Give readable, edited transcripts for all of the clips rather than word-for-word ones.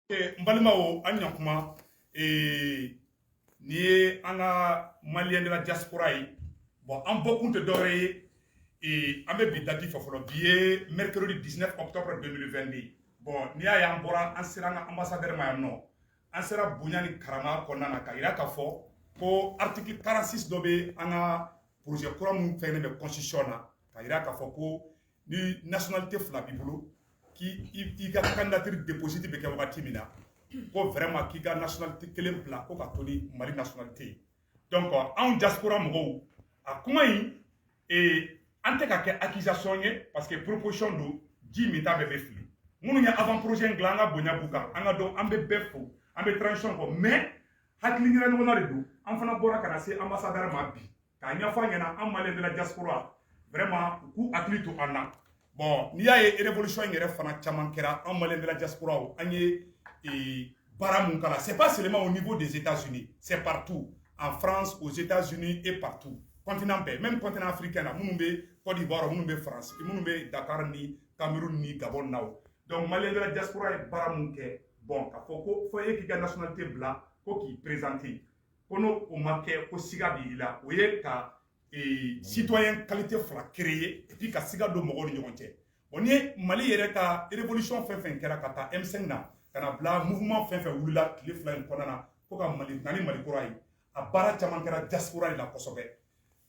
Mbalimaw an ɲan kuma ni ye an ka maliyɛn de la diaspora ye bon an bɔkun tɛ dɔwɛrɛ ye an bɛ bi dati fɔ fɔlɔ bi ye mercredi 19 octobre 2022 bon n'i y'a ye an bɔra an sera an ka ambassadeur ma yan nɔ an sera bonya ni karama kɔnɔna na ka yira k'a fɔ ko article 46 dɔ bɛ an ka projet kura min fɛnnen bɛ constitution na ka yira k'a fɔ ko ni nationalité fila b'i bolo k'i ka candidature déposite bɛ kɛ wagati min na ko vraiment k'i ka nationalité kelen bila ko ka to ni Mali nationalité ye donc anw diaspora mɔgɔw a kuma in an tɛ ka kɛ accusation ye parce que proposition don ji min ta bɛɛ bɛ fili minnu ye avant projet in dilan an ka bonya b'u kan an ka dɔn an bɛ bɛɛ fo an bɛ transition kɔ mais hakili ɲɛna ɲɔgɔnna de don an fana bɔra ka na se ambassadeur ma bi k'a ɲɛfɔ an ɲɛna an maliyɛn de la diaspora vraiment u k'u hakili to an na bon n'i y'a ye révolution in yɛrɛ fana caman kɛra an maliyɛn de la diaspora an ye baara mun kala c'est pas seulement au niveau des États-Unis c'est partout en France aux États-Unis et partout continent bɛɛ même continent africain na minnu bɛ Côte d'Ivoire minnu bɛ France minnu bɛ Dakar ni Cameroun ni Gabon na o donc maliyɛn de la diaspora ye baara mun kɛ bon k'a fɔ ko fɔ e k'i ka nationalité bila ko k'i présenter ko n'o o ma kɛ ko siga b'i la o ye ka citoyen qualité fila créer et puis ka siga don mɔgɔw ni ɲɔgɔn cɛ bon ni ye Mali yɛrɛ ka révolution fɛn fɛn kɛra ka taa M5 na ka na bila mouvement fɛn fɛn wulila tile fila in kɔnɔna na ko ka Mali na ni Mali kura ye a baara caman kɛra diaspora de la kosɛbɛ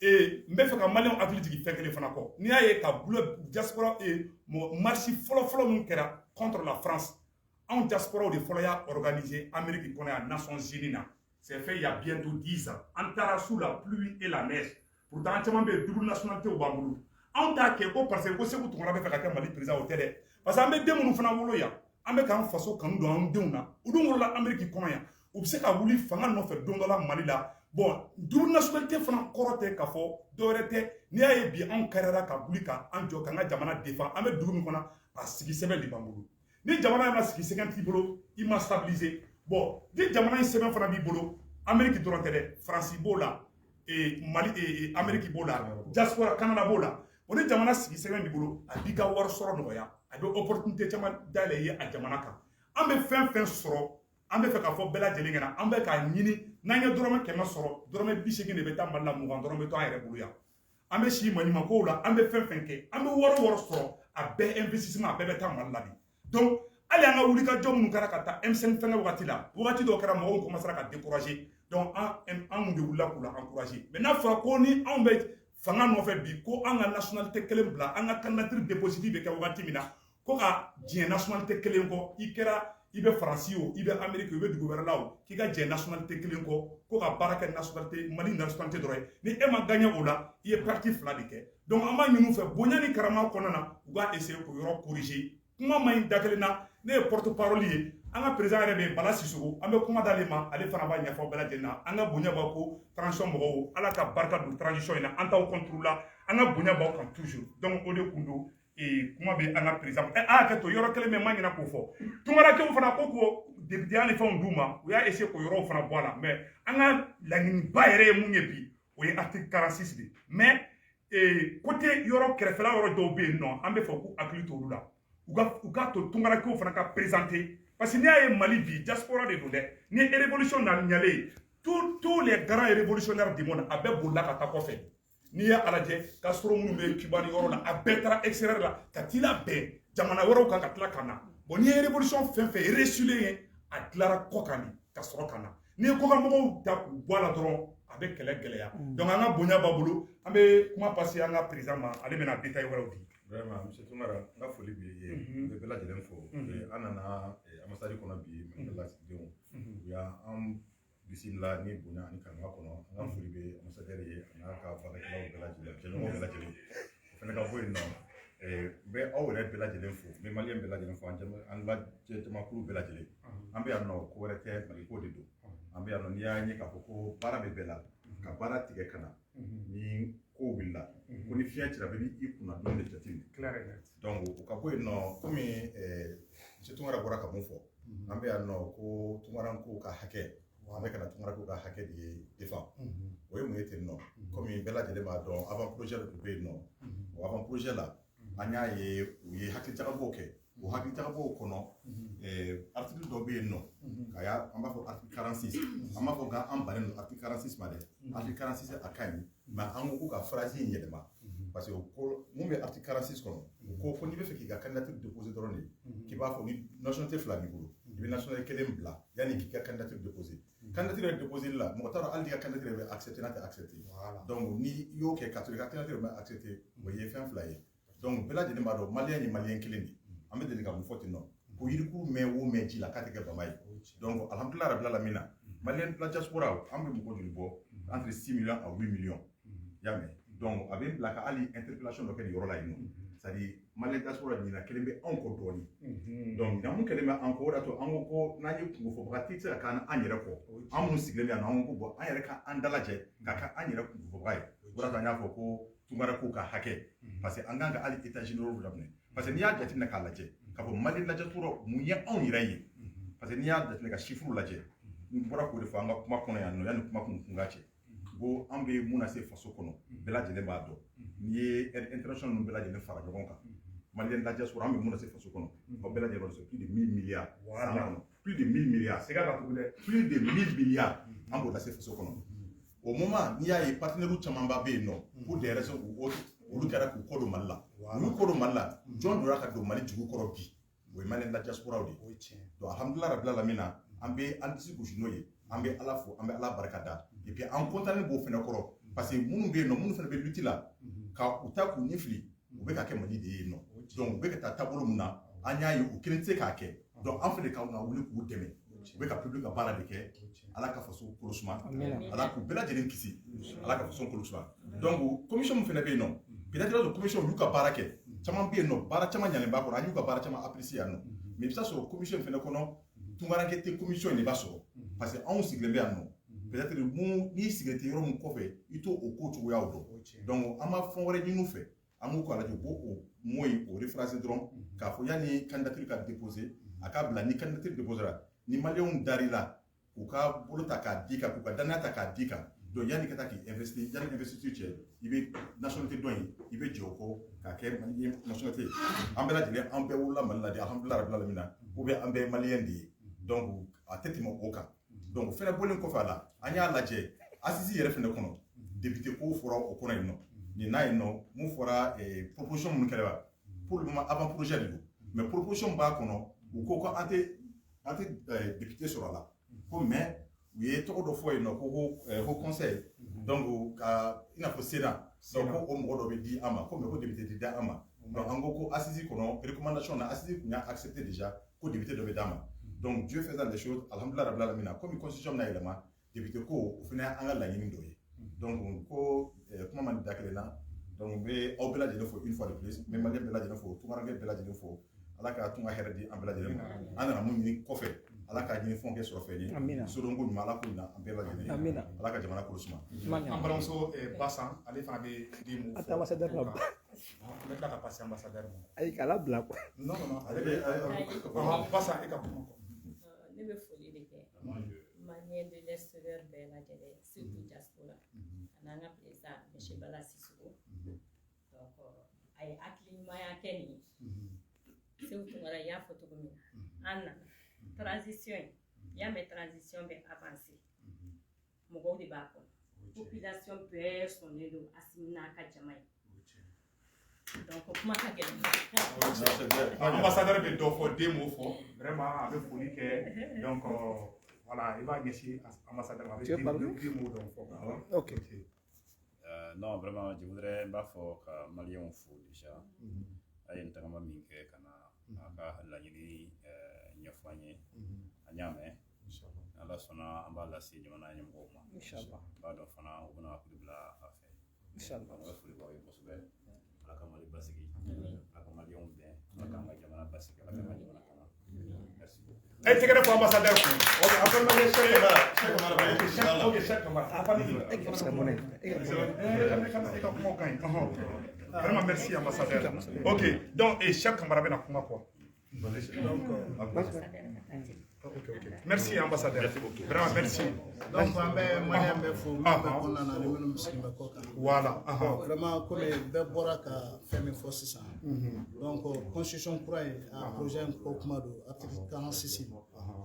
n bɛ fɛ ka maliyɛnw hakili jigin fɛn kelen fana kɔ n'i y'a ye ka diaspora marche fɔlɔ-fɔlɔ min kɛra contre la France anw diaspora de fɔlɔ y'a organisé Amérique kɔnɔ yan Nations Unies na c'est fait il y a bientôt 10 ans an taara sous la pluie et la neige pourtant an caman bɛ yen double nationalité b'an bolo anw t'a kɛ ko parce que ko Seku Tunkara bɛ fɛ ka kɛ Mali président o tɛ dɛ parce que an bɛ den minnu fana wolo yan an bɛ k'an faso kanu don an denw na u dun wolola Amérique kɔnɔ yan u bɛ se ka wuli fanga nɔfɛ don dɔ la Mali la bon double nationalité fana kɔrɔ tɛ k'a fɔ dɔwɛrɛ tɛ n'i y'a ye bi anw kariara ka wuli ka an jɔ k'an ka jamana défend an bɛ dugu min kɔnɔ a sigi sɛbɛn de b'an bolo ni jamana ma sigi sɛbɛn t'i bolo i ma stabiliser bon ni jamana in sɛbɛn fana b'i bolo Amérique dɔrɔn tɛ dɛ France b'o la Mali Amérique b'o la diaspora Canada b'o la o ni jamana sigi sɛbɛn b'i bolo a b'i ka wari sɔrɔ nɔgɔya a bɛ opportunité caman dayɛlɛ ye a jamana kan an bɛ fɛn fɛn sɔrɔ an bɛ fɛ k'a fɔ bɛɛ lajɛlen ɲɛna an bɛ k'a ɲini n'an ye dɔrɔmɛ 100 sɔrɔ dɔrɔmɛ 80 de bɛ taa Mali la 20 dɔrɔn bɛ to an yɛrɛ bolo yan an bɛ si maɲumankow la an bɛ fɛn fɛn kɛ an bɛ wari sɔrɔ a bɛɛ investissement a bɛɛ bɛ taa Mali la de donc hali an ka wulikajɔ minnu kɛra ka taa M5 fɛngɛ wagati la wagati dɔw kɛra mɔgɔw commencera ka décourager donc an de wulila k'u la encourager mais n'a fɔra ko ni anw bɛ fanga nɔfɛ bi ko an ka nationalité kelen bila an ka candidature déposite bɛ kɛ wagati min na ko ka diɲɛ nationalité kelen kɔ i bɛ Faransi o i bɛ Amérique o i bɛ dugu wɛrɛ la o k'i ka jɛ nationalité kelen kɔ ko ka baara kɛ nationalité Mali nationalité dɔrɔn ye ni e ma gagné o la i ye parti fila de kɛ donc an b'a ɲini u fɛ bonya ni karama kɔnɔna na u b'a essayer k'o yɔrɔ corriger kuma ma ɲi da kelen na ne ye porte parole ye an ka président yɛrɛ bɛ yen Bala Sisoko an bɛ kuma d'ale ma ale fana b'a ɲɛfɔ bɛɛ lajɛlen na an ka bonya b'aw ko transition mɔgɔw ala ka barika don transition in na an t'aw contre la an ka bonya b'aw kan toujours donc o de kun don kuma bɛ an ka président a y'a kɛ to yɔrɔ kelen min ma ɲinɛ k'o fɔ tunkarakɛw fana ko député ni fɛnw d'u ma u y'a essayer k'o yɔrɔw fana bɔ a la mais an ka laɲiniba yɛrɛ ye mun ye bi o ye article 46 de mais côté yɔrɔ kɛrɛfɛla yɔrɔ dɔw bɛ yen nɔ an bɛ fɛ k'u hakili to olu la u ka to tunkarakɛw fana ka présenter parce que n'i y'a ye Mali bi diaspora de don dɛ ni révolution na ɲalen tous les grands révolutionnaires du monde a bɛɛ bolila ka taa kɔfɛ n'i ye a lajɛ ka sɔrɔ minnu bɛ Cuba ni yɔrɔ la a bɛɛ taara extérieur la ka t'i labɛn jamana wɛrɛw kan ka tila ka na bon n'i ye révolution fɛn fɛn réussilen ye a dilara kɔ kan de ka sɔrɔ ka na n'i ye kɔkanmɔgɔw ta k'u bɔ a la dɔrɔn a bɛ kɛlɛ gɛlɛya donc an ka bonya b'a bolo an bɛ kuma passer an ka président ma ale bɛna détail wɛrɛw di. Vraiment monsieur Tunkara n ka foli b'i ye n bɛ bɛɛ lajɛlen fo an nana ambassade kɔnɔ bi Mandela sigidenw u y'an bisimila ni bonya ani karama kɔnɔ an ka foli bɛ ambassadeur ye a n'a ka baarakɛlaw bɛɛ lajɛlen kɛɲɔgɔnw bɛɛ lajɛlen o fana ka bɔ yen nɔ n bɛ aw yɛrɛ bɛɛ lajɛlen fo n bɛ maliyɛn bɛɛ lajɛlen fo an lajɛ jamakulu bɛɛ lajɛlen an bɛ yan nɔ ko wɛrɛ tɛ Maliko de don an bɛ yan nɔ n'i y'a ye k'a fɔ ko baara bɛ bɛɛ la ka baara tigɛ ka na ni ko wulila ko ni fiɲɛ cira bɛɛ b'i kunna don de jateminɛ donc o ka bɔ yen nɔ komi monsieur Tunkara bɔra ka mun fɔ an bɛ yan nɔ ko Tunkaranko ka hakɛ an bɛ ka na Tunkaranko ka hakɛ de défend o ye mun ye ten nɔ komi bɛɛ lajɛlen b'a dɔn avant projet de bɛ yen nɔ o avant projet la an y'a ye u ye hakili jagabɔw kɛ o hakili tagabɔ o kɔnɔ article dɔ bɛ yen nɔ k'a y'a an b'a fɔ article 46 an b'a fɔ k'an bannen don article 46 ma dɛ article 46 a ka ɲi mais an ko ka phrase in yɛlɛma parce que mun bɛ article 46 kɔnɔ o ko n'i bɛ fɛ k'i ka candidature déposer dɔrɔn de k'i b'a fɔ ni nationalité fila b'i bolo i bɛ nationalité kelen bila yanni k'i ka candidature déposer candidature yɛrɛ déposer la mɔgɔ t'a dɔn hali n'i ka candidature bɛ accepter n'a tɛ accepter donc ni y'o kɛ ka sɔrɔ i ka candidature bɛ accepter o ye fɛn fila ye donc bɛɛ lajɛlen b'a dɔn maliyɛn ye maliyɛn kelen de an bɛ deli ka mun fɔ ten nɔ ko yirikuru mɛn o mɛn ji la k'a tɛ kɛ bama ye donc alhamdulilayi rabbil alamin maliyɛn la diaspora an bɛ mɔgɔ joli bɔ entre 6 millions à 8 millions y'a mɛn donc a bɛ bila ka hali interpellation dɔ kɛ nin yɔrɔ la yen nɔ c'est à dire maliyɛn diaspora ɲina kelen bɛ anw kɔ dɔɔni donc ɲina mun kelen bɛ an kɔ o de y'a to an ko ko n'an ye kungo fɔbaga tɛ se ka k'an yɛrɛ kɔ an minnu sigilen bɛ yan nɔ an ko bɔn an yɛrɛ ka an dalajɛ ka kɛ an yɛrɛ kungo fɔbaga ye o de y'a to an y'a fɔ ko tunkara ko ka hakɛ parce que an kan ka hali état généraux daminɛ parce que n'i y'a jateminɛ k'a lajɛ k'a fɔ maliyɛn diaspora mun ye anw yɛrɛ ye parce que n'i y'a jateminɛ ka chiffres lajɛ n bɔra k'o de fɔ an ka kuma kɔnɔ yan nɔ yanni kuma kun ka cɛ ko an bɛ mun na se faso kɔnɔ bɛɛ lajɛlen b'a dɔn n'i ye international ninnu bɛɛ lajɛlen fara ɲɔgɔn kan maliyɛn la diaspora an bɛ mun na se faso kɔnɔ o bɛɛ lajɛlen b'a dɔn plus de 1000 milliards san kɔnɔ plus de 1000 milliards c'est ka tugu dɛ plus de 1000 milliards an b'o lase faso kɔnɔ au moment n'i y'a ye partenaires camanba bɛ yen nɔ pour des raisons ou autres olu kɛra k'u kɔ don mali la olu kɔ don mali la jɔn donna ka don mali jugu kɔrɔ bi o ye maliyɛn la diaspora de ye donc alhamdulilayi rabbil alamin an bɛ an disi gosi n'o ye an bɛ ala fo an bɛ ala barika da et puis an content b'o fɛnɛ kɔrɔ parce que minnu bɛ yen nɔ minnu fɛnɛ bɛ lutte la ka u ta k'u ɲɛ fili u bɛ ka kɛ mali de ye yen nɔ donc u bɛ ka taa taabolo min na an y'a ye u kelen tɛ se k'a kɛ donc an fɛnɛ kan ka wuli k'u dɛmɛ u bɛ ka public ka baara de kɛ ala ka faso kolo suma ala k'u bɛɛ lajɛlen kisi ala ka faso kolo suma donc commission min fɛnɛ bɛ yen nɔ peut-être commission y'u ka baara kɛ caman bɛ yen nɔ baara caman ɲalen b'a kɔnɔ an y'u ka baara caman apprécier yan nɔ mais i bɛ taa sɔrɔ commission fɛnɛ kɔnɔ tungaranke tɛ commission de b'a sɔrɔ parce que anw sigilen bɛ yan nɔ peut-être mun n'i sigilen tɛ yɔrɔ min kɔfɛ i t'o ko cogoyaw dɔn donc an b'a fɛn wɛrɛ ɲini u fɛ an b'u k'a lajɛ u b'o mot in o référencer dɔrɔn k'a fɔ yanni candidature ka déposer a k'a bila ni candidature déposera ni maliyɛnw dar'i la k'u ka bolo ta k'a di kan k'u ka danaya ta k'a di kan donc yanni ka taa k'i investir yanni investiture cɛ i bɛ nationalité dɔn in i bɛ jɛ o kɔ k'a kɛ maliyɛn nationalité ye an bɛɛ lajɛlen an bɛɛ wolola mali la de alhamdulilayi rabbil alamin ou bien an bɛɛ ye maliyɛn de ye donc a tɛ tɛmɛ o kan donc fɛnɛ bɔlen kɔfɛ a la an y'a lajɛ assise yɛrɛ fɛnɛ kɔnɔ député ko fɔra o kɔnɔ yen nɔ nin n'a yen nɔ mun fɔra proposition minnu kɛra pour le moment avant projet de don mais proposition b'a kɔnɔ u ko ko an tɛ député sɔrɔ a la ko mais u ye tɔgɔ dɔ fɔ yen nɔ ko haut conseil donc ka i n'a fɔ sénat donc ko o mɔgɔ dɔ bɛ di an ma ko mais ko député tɛ di an ma donc an ko ko assise kɔnɔ recommandation na assise kun y'a accepté déjà ko député dɔ bɛ d'a ma donc Dieu faisant les choses alhamdulilayi rabbil alamin comme constitution na yɛlɛma député ko o fana an ka laɲini dɔ ye donc ko kuma man da kelen na donc n bɛ aw bɛɛ lajɛlen fo une fois de plus n bɛ maliyɛn bɛɛ lajɛlen fo tungaranke bɛɛ lajɛlen fo ala ka tunga hɛrɛ di an bɛɛ lajɛlen ma an nana mun ɲini kɔfɛ ala ka ɲini fɛnw kɛ sɔrɔ fɛn ye sodɔnko ɲuman ala k'o ɲina an bɛɛ lajɛlen ala ka jamana kolo suma an balimamuso Basan ale fana bɛ den mun fɔ ambassadeur la n bɛ tila ka passer ambassadeur ma ayi k'ala bila quoi non ale bɛ Basan e ka kuma ne bɛ foli de kɛ maliyɛn de l'extérieur bɛɛ lajɛlen surtout diaspora an'an ka président monsieur Bala Sissoco donc a ye hakiliɲumanya kɛ nin ye Seku Tunkara y'a fɔ cogo min na an nana transition in y'a mɛn transition bɛ avancer mɔgɔw de b'a kɔnɔ population bɛɛ sɔnnen don Asimi n'a ka jama ye donc kuma ka gɛlɛn ambassadeur bɛ dɔ fɔ den m'o fɔ vraiment a bɛ foli kɛ donc voilà i b'a ɲɛsin ambassadeur ma a bɛ den m'o dɔn fɔ ok non vraiment je voudrais n b'a fɔ ka maliyɛnw fo déjà a ye nin tagama min kɛ ka na a ka laɲini ɲɛfɔ an ye an y'a mɛn ala sɔnna an b'a lase jamana ɲɛmɔgɔw ma inchallah n b'a dɔn fana u bɛna hakili bila a fɛ inchallah an bɛ foli b'aw ye kosɛbɛ ala ka mali basigi ala ka maliyɛnw bɛn ala k'an ka jamana basigi ala k'an ka jamana kama merci beaucoup ay tigɛ fɔ ambassadeur ko ok a fɔ ma ye Cheikh Camara ok Cheikh Camara a fɔ ni parce que mon e ka kuma ka ɲi vraiment merci ambassadeur ok donc Cheikh Camara bɛna kuma quoi donc ambassadeur ok merci ambassadeur vraiment merci donc an bɛ maliyɛn bɛ fo min bɛ kɔnɔna na ni minnu sigilen bɛ kɔ kan voilà vraiment comme bɛɛ bɔra ka fɛn min fɔ sisan donc constitution kura ye a projet in ko kuma don article 46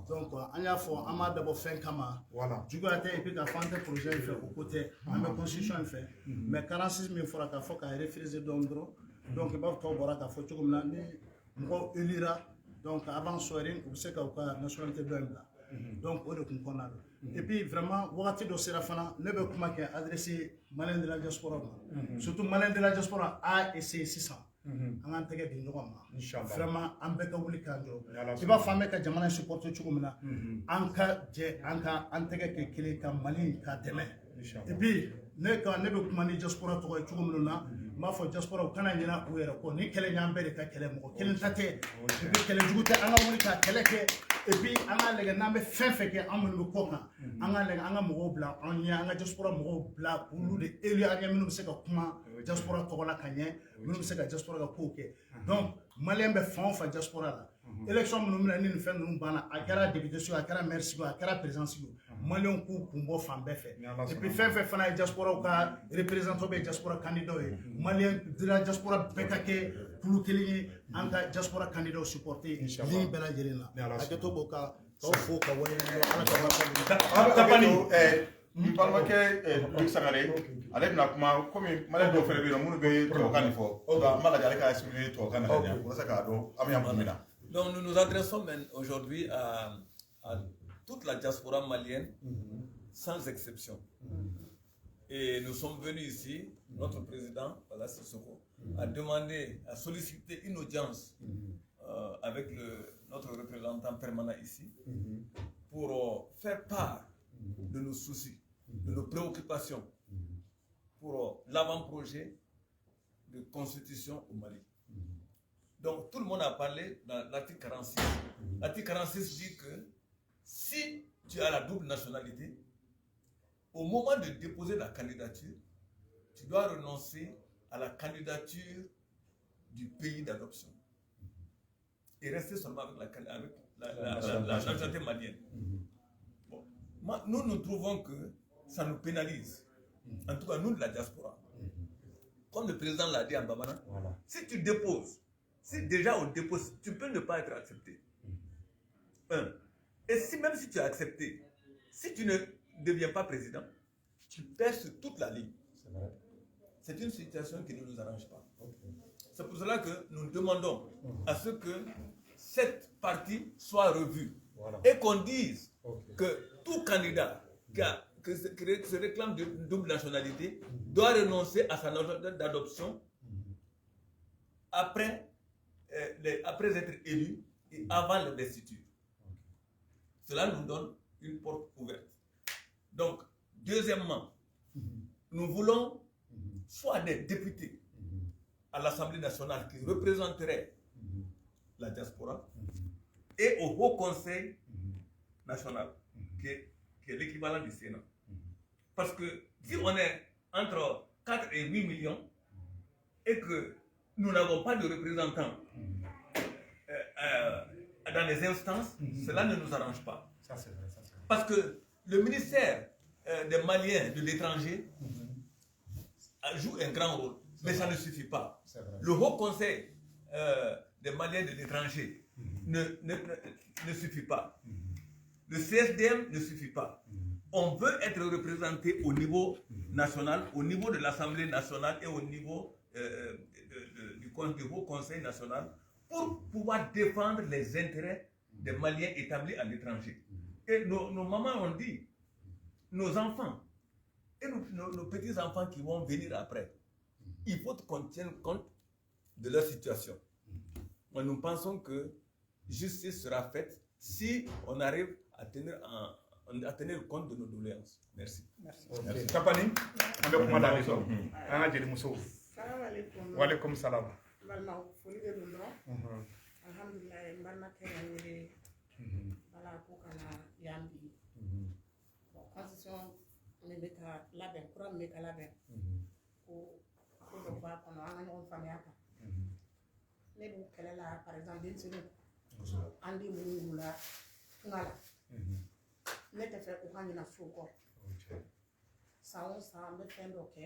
donc an y'a fɔ an m'a dabɔ fɛn kama juguya tɛ et puis k'a fɔ an tɛ projet in fɛ o ko tɛ an bɛ constitution in fɛ mais 46 min fɔra k'a fɔ k'a refuser dɔrɔn donc i b'a fɔ tɔw bɔra k'a fɔ cogo min na ni mɔgɔw élira donc avant swearing u bɛ se ka u ka nationalité dɔ in bila donc o de kun kɔnɔna la et puis vraiment wagati dɔ sera fana ne bɛ kuma kɛ adressé malien de la diaspora ma surtout malien de la diaspora a essayé sisan an k'an tɛgɛ di ɲɔgɔn ma vraiment an bɛɛ ka wuli k'an jɔ i b'a fɔ an bɛ ka jamana in supporter cogo min na an ka jɛ an tɛgɛ kɛ kelen ka Mali ka dɛmɛ et puis ne bɛ kuma ni diaspora tɔgɔ ye cogo min na n b'a fɔ diaspora u kana ɲinɛ u yɛrɛ kɔ ni kɛlɛ y'an bɛɛ de ka kɛlɛ mɔgɔ kelen ta tɛ et puis kɛlɛ jugu tɛ an ka wuli ka kɛlɛ kɛ et puis an k'a lajɛ n'an bɛ fɛn fɛn kɛ an minnu bɛ kɔ kan an k'a lajɛ an ka mɔgɔw bila an ɲɛ an ka diaspora mɔgɔw bila olu de élu an ɲɛ minnu bɛ se ka kuma diaspora tɔgɔ la ka ɲɛ minnu bɛ se ka diaspora ka kow kɛ donc maliyɛn bɛ fan o fan diaspora la élection minnu bɛna ni nin fɛn ninnu banna a kɛra député sigi a kɛra maire sigi a kɛra président sigi maliyɛnw k'u kun bɔ fan bɛɛ fɛ et puis fɛn fɛn fana ye diaspora ka représentant bɛ diaspora candidat ye maliyɛn de la diaspora bɛɛ ka kɛ kulu kelen ye an ka diaspora candidat supporter ligne bɛɛ lajɛlen na hakɛto b'o kan k'aw fo ka waleɲuman ala ka barika ni balimakɛ Luc Sangare ale bɛna kuma komi maliyɛn dɔw fɛnɛ bɛ yen nɔ minnu bɛ tubabukan nin fɔ an b'a lajɛ ale ka expliquer tubabukan na ka ɲɛ walasa k'a dɔn an bɛ yan kun min na. Donc nous nous adressons aujourd'hui à toute la diaspora malienne, sans exception. Et nous sommes venus ici, notre président, Bala Sissoko, a demandé, a sollicité une audience avec notre représentant permanent ici, pour faire part de nos soucis, de nos préoccupations, pour l'avant-projet de constitution au Mali. Donc tout le monde a parlé dans l'article 46. L'article 46 dit que si tu as la double nationalité, au moment de déposer la candidature, tu dois renoncer à la candidature du pays d'adoption et rester seulement avec la nationalité malienne. Bon. Nous trouvons que ça nous pénalise. En tout cas, nous de la diaspora. Comme le président l'a dit en Bamana, si tu déposes, si déjà on dépose, tu peux ne pas être accepté. Et même si tu es accepté, si tu ne deviens pas président, tu perds sur toute la ligne. C'est une situation qui ne nous arrange pas. C'est pour cela que nous demandons à ce que cette partie soit revue et qu'on dise que tout candidat qui se réclame de double nationalité doit renoncer à sa nationalité d'adoption après être élu et avant l'investiture. Cela nous donne une porte ouverte. Donc, deuxièmement, nous voulons soit des députés à l'Assemblée nationale qui représenteraient la diaspora et au Haut Conseil national, qui est l'équivalent du Sénat. Parce que si on est entre 4 et 8 millions et que nous n'avons pas de représentants dans les instances, cela ne nous arrange pas. Ça, c'est vrai, parce que le ministère des Maliens de l'étranger joue un grand rôle, mais ça ne suffit pas. Le Haut Conseil des Maliens de l'étranger ne suffit pas. Le CSDM ne suffit pas. On veut être représenté au niveau national, au niveau de l'Assemblée nationale et au niveau du Haut Conseil national pour pouvoir défendre les intérêts des Maliens établis à l'étranger. Et nos mamans ont dit, nos enfants et nos petits-enfants qui vont venir après, il faut qu'on tienne compte de leur situation. Mais nous pensons que justice sera faite si on arrive à tenir compte de nos doléances. Merci. Merci. Tapani, on va prendre la maison. Salam alaikum. Wa alaikum salam. Balma foli de dundro. Alhamdulillah balma kene bala ko kana yambi. Constitution ne be ka labɛn kura min bɛ ka labɛn ko dɔ b'a kɔnɔ an ka ɲɔgɔn faamuya kan ne b'u kɛlɛ la par exemple denmisɛnninw an den minnu wulila kunga la ne tɛ fɛ u ka ɲina so kɔ san o san an bɛ fɛn dɔ kɛ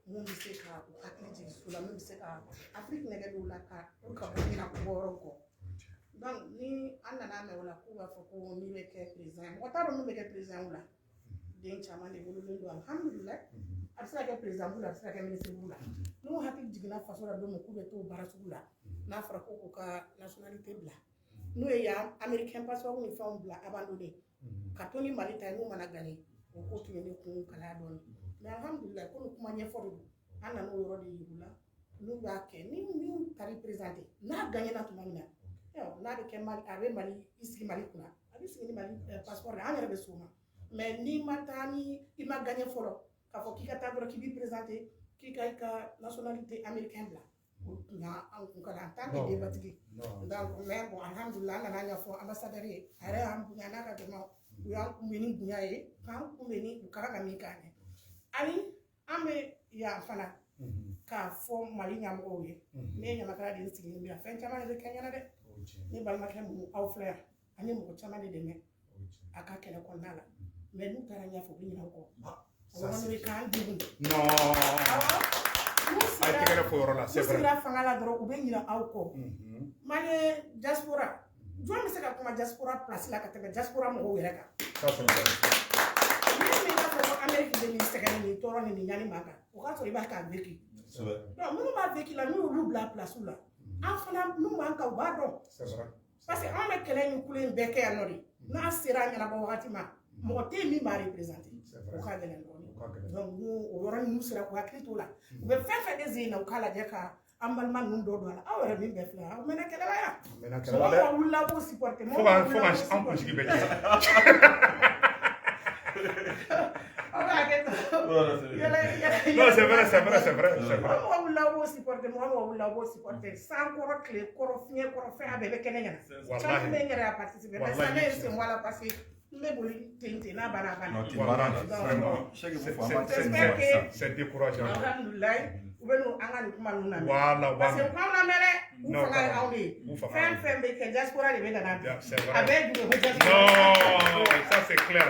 mun bɛ se ka u hakili jigin so la min bɛ se ka afiriki nɛgɛ dɔw la ka u ka bɔ ɲina bɔyɔrɔ kɔ donc ni an nana mɛn o la k'u b'a fɔ ko min bɛ kɛ président mɔgɔ t'a dɔn min bɛ kɛ président la den caman de wololen don alhamdulilayi a bɛ se ka kɛ président b'u la a bɛ se ka kɛ ministre b'u la n'u hakili jiginna faso la don min k'u bɛ t'o baara sugu la n'a fɔra ko k'u ka nationalité bila n'u ye yan américain passeport ni fɛnw bila abandonné ka to ni mali ta ye n'u mana gagné o ko tun ye ne kun kalaya dɔɔni mais alhamdulilayi ko ni kuma ɲɛfɔ de don an nana o yɔrɔ de yir'u la n'u b'a kɛ ni min taar'i présenté n'a gagné na tuma min na n'a bɛ kɛ mali a bɛ mali i sigi mali kunna a bɛ sigi ni mali passeport an yɛrɛ bɛ s'o ma mais n'i ma taa ni i ma gagné fɔlɔ k'a fɔ k'i ka taa dɔrɔn k'i b'i présenté k'i ka i ka nationalité américaine bila o tun y'an kun kalan en tant que débatigi donc mais bon alhamdulilah an nana ɲɛfɔ ambassadeur ye a yɛrɛ y'an bonya n'a ka jama u y'an kunbɛn ni bonya ye k'an kunbɛn ni u ka kan ka min k'an ye ani an bɛ yan fana k'a fɔ mali ɲɛmɔgɔw ye ne ye ɲamakala de ye sigilen bɛ yan fɛn caman de bɛ kɛ ɲɛna dɛ ne balimakɛ minnu aw filɛ yan an ye mɔgɔ caman de dɛmɛ a ka kɛlɛ kɔnɔna la mais n'u taara ɲɛfɔ u bɛ ɲinɛ o kɔ o yɔrɔnin bɛ k'an degun n'u sigira fanga la dɔrɔn u bɛ ɲinɛ aw kɔ mali diaspora jɔn bɛ se ka kuma diaspora place la ka tɛmɛ diaspora mɔgɔw yɛrɛ kan min b'a fɔ ko amérique bɛ nin sɛgɛn nin tɔɔrɔ nin ɲani man kan o k'a sɔrɔ i b'a k'a vécu donc minnu b'a vécu la n'u y'olu bila place la an fana n'u b'an kan u b'a dɔn parce que an bɛ kɛlɛ ni kule in bɛɛ kɛ yan nɔ de n'a sera a ɲɛnabɔ wagati ma mɔgɔ tɛ yen min b'a représenté o ka gɛlɛn dɔɔni donc o yɔrɔ ninnu sera k'u hakili t'o la u bɛ fɛn fɛn de zen na u k'a lajɛ ka an balima ninnu dɔ don a la aw yɛrɛ min bɛɛ filɛ aw mɛnna kɛlɛ la yan mɔgɔ wulila k'o supporté fo ka an kunsigi bɛ tigɛ non c'est vrai mɔgɔ wulila k'o supporté mɔgɔ wulila k'o supporté san kɔrɔ tile kɔrɔ fiɲɛ kɔrɔ fɛn a bɛɛ bɛ kɛnɛ ɲɛna caman bɛ n yɛrɛ y'a participé mais sisan ne ye sen bɔ a la parce que n bɛ boli ten ten n'a banna a banna c'est décourageant alhamdulilayi u bɛ n'o an ka nin kuma ninnu lamɛn parce que kuma lamɛn dɛ u fanga ye anw de ye fɛn fɛn bɛ kɛ diaspora de bɛ na n'a bɛɛ a bɛɛ jugu bɛ diaspora non ça c'est clair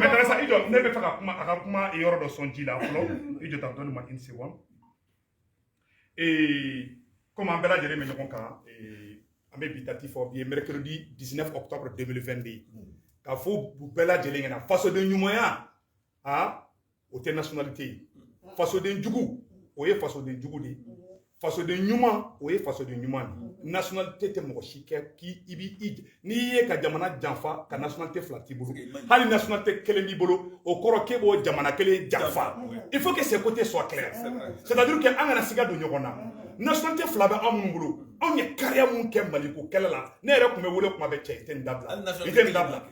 maintenant ça ido ne bɛ fɛ ka kuma a ka kuma yɔrɔ dɔ sɔn ji la fɔlɔ i jɔ tan dɔɔni ma une seconde comme an bɛɛ lajɛlen bɛ ɲɔgɔn kan an bɛ bi date fɔ bi ye mercredi 19 octobre 2022 k'a fɔ u bɛɛ lajɛlen ɲɛna fasoden ɲumanya o tɛ nationalité ye fasoden jugu o ye fasoden jugu de ye fasoden ɲuman o ye fasoden ɲuman de ye nationalité tɛ mɔgɔ si kɛ n'i ye ka jamana janfa ka nationalité fila t'i bolo hali nationalité kelen b'i bolo o kɔrɔ k'e b'o jamana kelen janfa il faut que ces côtés soient clairs c'est-à-dire que an kana siga don ɲɔgɔn na nationalité fila bɛ anw minnu bolo anw ye kariya mun kɛ maliko kɛlɛ la ne yɛrɛ tun bɛ wele kuma bɛ cɛ i tɛ nin dabila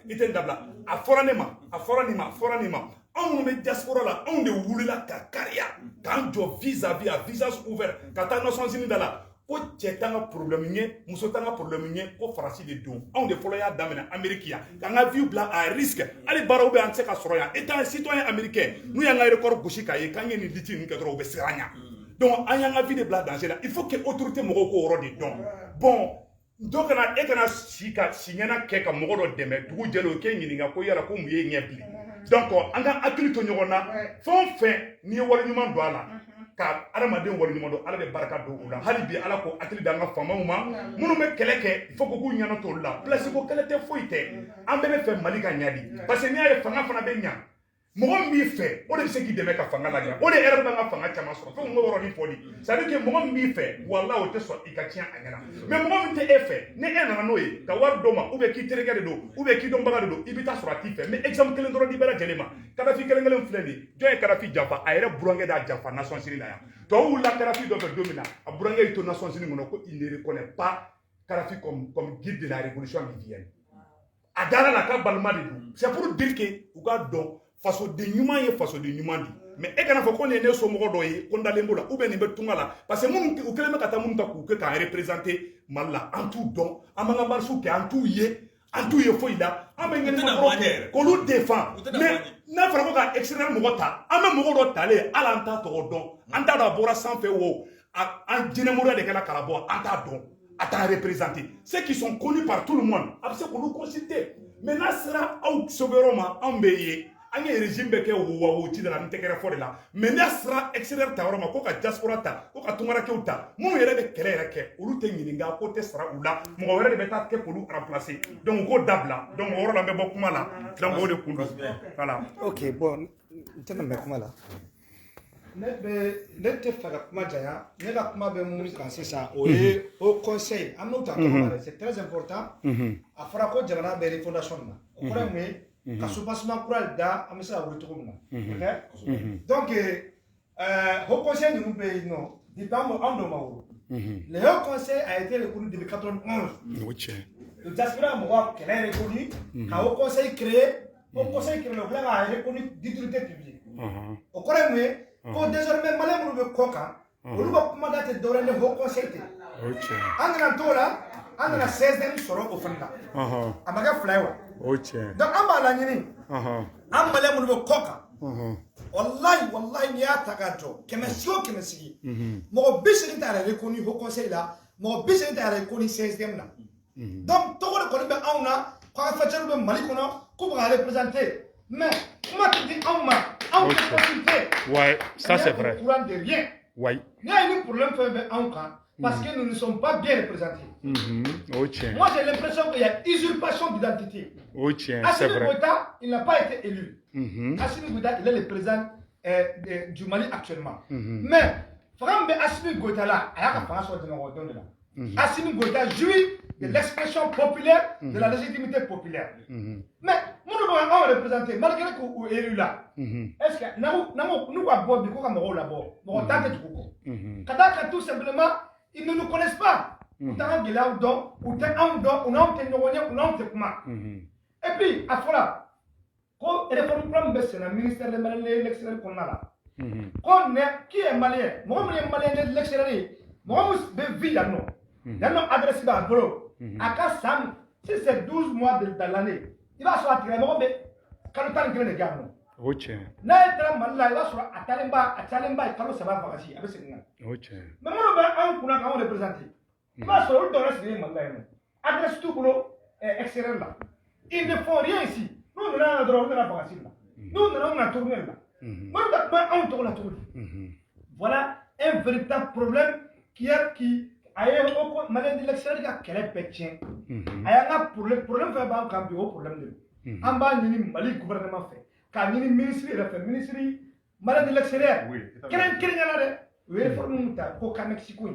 i tɛ nin dabila a fɔra ne ma a fɔra nin ma anw minnu bɛ diaspora la anw de wulila ka kariya k'an jɔ vis-à-vis à visage ouvert ka taa Nations Unies da la ko cɛ t'an ka problème ye muso t'an ka problème ye ko farasi de don anw de fɔlɔ y'a daminɛ Amérique yan k'an ka vie bila à risque hali baaraw bɛ an tɛ se ka sɔrɔ yan étant un citoyen américain n'u y'an ka record gosi k'a ye k'an ye nin liti ninnu kɛ dɔrɔn u bɛ siran an ɲɛ donc an y'an ka vie de bila danger la il faut que autorité mɔgɔw k'o yɔrɔ de dɔn bon dɔ kana e kana si ɲɛna kɛ ka mɔgɔ dɔ dɛmɛ dugu jɛlen o k'e ɲininka ko yala ko mun ye ɲɛ bilen donc an ka hakili to ɲɔgɔn na fɛn o fɛn n'i ye wale ɲuman don a la ka adamaden wale ɲuman don ala bɛ barika don u la hali bi ala ko hakili d'an ka faamaw ma minnu bɛ kɛlɛ kɛ fo k'u ɲɛna t'olu la place ko kɛlɛ tɛ foyi tɛ an bɛɛ bɛ fɛ mali ka ɲa di parce que n'i y'a ye fanga fana bɛ ɲa mɔgɔ min b'i fɛ o de bɛ se k'i dɛmɛ ka fanga lajɛ o de yɛrɛ b'an ka fanga caman sɔrɔ fo k'o yɔrɔnin fɔ di c'est à dire que mɔgɔ min b'i fɛ walahi o tɛ sɔn i ka tiɲɛ a ɲɛna mais mɔgɔ min tɛ e fɛ ni e nana n'o ye ka wari d'o ma ou bien k'i terikɛ de don ou bien k'i dɔnbaga de don i bɛ taa sɔrɔ a t'i fɛ mais exemple kelen dɔrɔn di bɛɛ lajɛlen ma Kadafi kelen kelen filɛ nin ye jɔn ye Kadafi janfa a yɛrɛ burankɛ de y'a janfa Nations Unies la yan tubabuw wulila Kadafi dɔ fɛ don min na a burankɛ y'i to Nations Unies kɔnɔ ko il ne reconnaît pas Kadafi comme guide de la révolution libyenne a dara la k'a balima de don c'est pour dire que u ka dɔn fasoden ɲuman ye fasoden ɲuman di mais e kana fɔ ko nin ye ne somɔgɔ dɔ ye ko n dalen b'o la ou bien nin bɛ tunga la parce que minnu u kɛlen bɛ ka taa minnu ta k'u kɛ k'an représenter Mali la an t'u dɔn an b'an ka marches kɛ an t'u ye foyi la an bɛ ɲɛnɛma kɛ k'olu défend mais n'a fɔra ko ka extérieur mɔgɔ ta an bɛ mɔgɔ dɔ talen hali an t'a tɔgɔ dɔn an t'a dɔn a bɔra sanfɛ o an jinɛmɔgɔ de kɛla k'a bɔ an t'a dɔn à t'en représenter. Ceux qui sont connus par tout le monde, après qu'on nous consulter. Maintenant, sera au Soberoma, en Bélier. An ye régime bɛ kɛ wo ci de la n tɛgɛrɛ fɔ de la mais n'a sera extérieur ta yɔrɔ ma ko ka diaspora ta ko ka tungarakɛw ta minnu yɛrɛ bɛ kɛlɛ yɛrɛ kɛ olu tɛ ɲininka ko tɛ sara u la mɔgɔ wɛrɛ de bɛ taa kɛ k'olu remplacer donc k'o dabila donc o yɔrɔ la n bɛ bɔ kuma la donc o de kun don voilà. ok bon n tɛna mɛn kuma la ne tɛ fɛ ka kuma janya ne ka kuma bɛ mun kan sisan o ye au conseil an n'o ta tɔgɔ la c'est très important a fɔra ko jamana bɛ refondation na o kɔrɔ ye mun ye ka soubassement kura da an bɛ se ka wuli cogo min na donc haut conseil ninnu bɛ yen nɔ depuis an dɔ ma wolo le haut conseil a été reconnu depuis 91 le diaspora mɔgɔ kɛlɛ est reconnu ka haut conseil créé o conseil créé o bila ka reconnu d'utilité publique o kɔrɔ ye mun ye ko désormais maliyɛn minnu bɛ kɔ kan olu ka kuma da tɛ dɔwɛrɛ ni haut conseil tɛ an nana t'o la an nana 16e sɔrɔ o fana na a ma kɛ fila ye wa donc an b'a laɲini an maliyɛn minnu bɛ kɔ kan wallahi n'i y'a ta k'a jɔ kɛmɛ sigi o kɛmɛ sigi mɔgɔ 80 t'a yɛrɛ reconnu haut conseil la mɔgɔ 80 t'a yɛrɛ reconnu 16e na donc tɔgɔ de kɔni bɛ anw na k'an ka fɛn bɛ Mali kɔnɔ k'u bɛ ka représenter mais kuma tɛ di anw ma anw tɛ consulter. Ouais, ça c'est vrai. Au courant de rien. Oui. Il y a un problème en cas parce que nous ne sommes pas bien représentés. Moi j'ai l'impression qu'il y a usurpation d'identité. Assimi Goïta, il n'a pas été élu. Assimi Goïta, il est le président du Mali actuellement. Mais, Frambe Assimi Goïta là, il y a un France de là. Assimi Goïta jouit de l'expression populaire, de la légitimité populaire. Mais, nous avons représenté, malgré qu'on est élu là. Est-ce que nous avons beaucoup de rôle là-bas? Quand tout simplement, ils ne nous connaissent pas. Et puis, à Fola, quand il réforme le ministère de l'extérieur qu'on a là, qui est malien? Moi, je suis malien de l'extérieur. Moi, je suis vie là-dedans. Là-dedans, adressé à Bolo. À Kassam, si c'est 12 mois dans l'année, il va se faire attirer. Moi, quand le temps de gars, non. Là, il va se faire Atalemba, et quand ça va vacances, avec ses gars. Mais moi, on va représenter. Il va se faire dans le Malais. Adresse tout pour l'extérieur là. Ils ne font rien ici. Nous, on a le droit de la vacances là. Nous, on a tourné là. Moi, on tourne la tour. Voilà un véritable problème qui a au malin de l'extérieur qui est pétien. Il y a un problème fait par un problème de en bas ni Mali gouvernement fait quand ni ministre fait ministre malin de l'extérieur quel est là oui réforme ta ko ka Mexico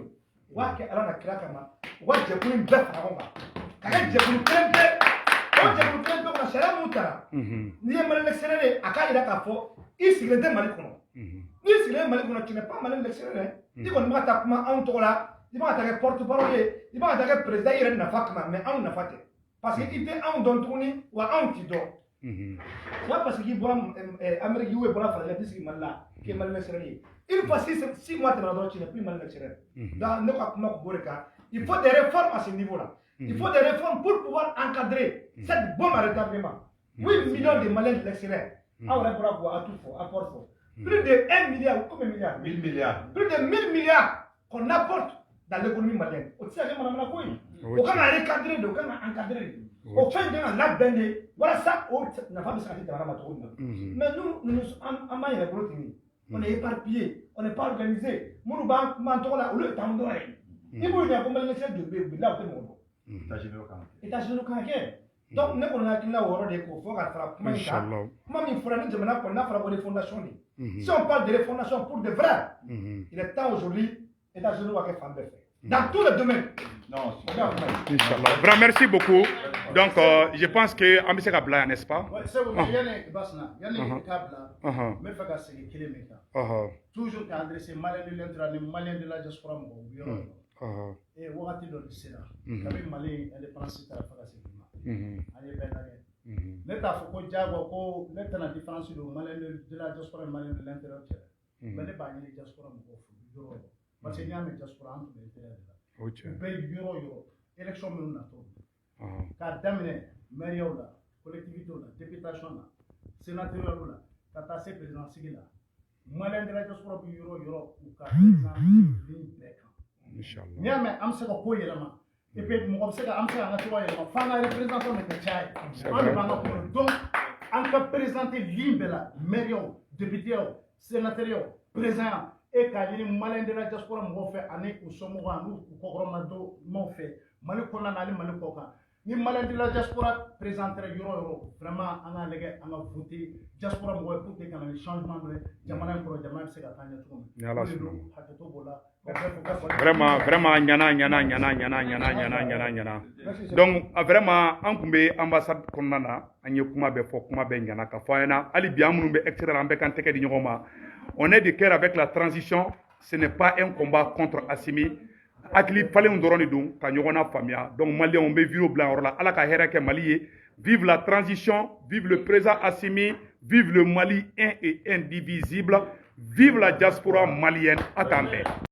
wa ke ala na kira kama wa je ko ni ba fa ba ka je ko tempe o je ko tempe ko sera muta ni malin de l'extérieur aka ira ka fo isigre de Mali kono ni isigre Mali kono tu n'es pas malin de l'extérieur ni ko ma ta kuma on to la il va attaquer porte-parole, il va attaquer président, il n'a pas mais on n'a pas. Parce qu'il était en don tourné ou en tido. Soit parce qu'il voit Amérique ou la France, il dit là, qui est mal l'extérieur. Il faut 6 mois de la droite, il n'est plus mal l'extérieur. Dans le cas il faut des réformes à ce niveau-là. Il faut des réformes pour pouvoir encadrer cette bombe à rétablissement. 8 millions de Maliens de l'extérieur. On va pouvoir à tout fort, à port fort. Plus de 1 milliard ou combien de milliards 1000 milliards. Plus de 1000 milliards qu'on apporte dans l'économie malienne. Au tiers de madame Lakoui. Au cas à recadrer, au cas à encadrer. Au fin de la bende. Voilà ça, on n'a pas besoin de madame Lakoui. Mais nous, en maille de protéines. On est éparpillés, on n'est pas organisé. Nous, nous, là, le temps de rien. Il faut dire comment les de bébé là, au monde. États-Unis au Canada. Donc, nous, on a dit là, on a des cours à faire. Comment il faut aller de qu'on a fait des fondations. Si on parle de fondations pour de vrai, il est temps aujourd'hui. États-Unis va faire faire dans tous les domaines. Non, Inch'Allah. Vraiment, merci beaucoup. Donc, je pense que Ambissé Kabla, n'est-ce pas? Oui, c'est bon. Il y a des basna, il y a des Kabla, mais il faut que c'est qu'il est toujours adressé malin de l'entrée, malin de la diaspora, et Wati de l'Isra. Quand même, malin indépendance, c'est la France. L'État faut que Diago, l'État la différence de malin de la diaspora, malin de l'intérieur. Mais les bannières de diaspora, parce qu'il y a une diaspora entre les terres. On paye euro, élection mais on a tout. Car d'amener maire là, collectivité là, députation là, sénateur là, tatasé président civil là, malin de la diaspora pour euro ou car président ligne Inch'Allah. Mais am se ko yelama et puis mɔgɔ bɛ se ka an bɛ se k'an ka cogoya yɛlɛma f'an ka représentant de kɛ caya ye an de b'an ka kuma donc an ka présenté ligne bɛɛ la maire yaw député yaw sénateur yaw président e k'a ɲini maliyɛn de la diaspora mɔgɔw fɛ ani u somɔgɔw ani u kɔkɔrɔmadonmaw fɛ mali kɔnɔna na ani mali kɔ kan ni maliyɛn de la diaspora présenterait yɔrɔ o yɔrɔ vraiment an k'a lajɛ an ka voter diaspora mɔgɔw ye pour que ka na ni changement dɔ ye jamana in kɔrɔ jamana bɛ se ka taa ɲɛ cogo min Ni Ala sɔnna ma. hakɛto b'o la Vraiment ɲana donc vraiment an kun bɛ ambassade kɔnɔna na an ye kuma bɛɛ fɔ kuma bɛɛ ɲana ka fɔ an ɲɛna hali bi an minnu bɛ extérieur an bɛɛ kan tɛgɛ di ɲɔgɔn ma on est de cœur avec la transition ce n'est pas un combat contre Assimi hakili falenw dɔrɔn de don ka ɲɔgɔn na faamuya donc maliyɛnw bɛ vidéo bila yɔrɔ la ala ka hɛrɛ kɛ Mali ye vive la transition vive le président Assimi vive le Mali un et indivisible vive la diaspora malienne à k'an bɛn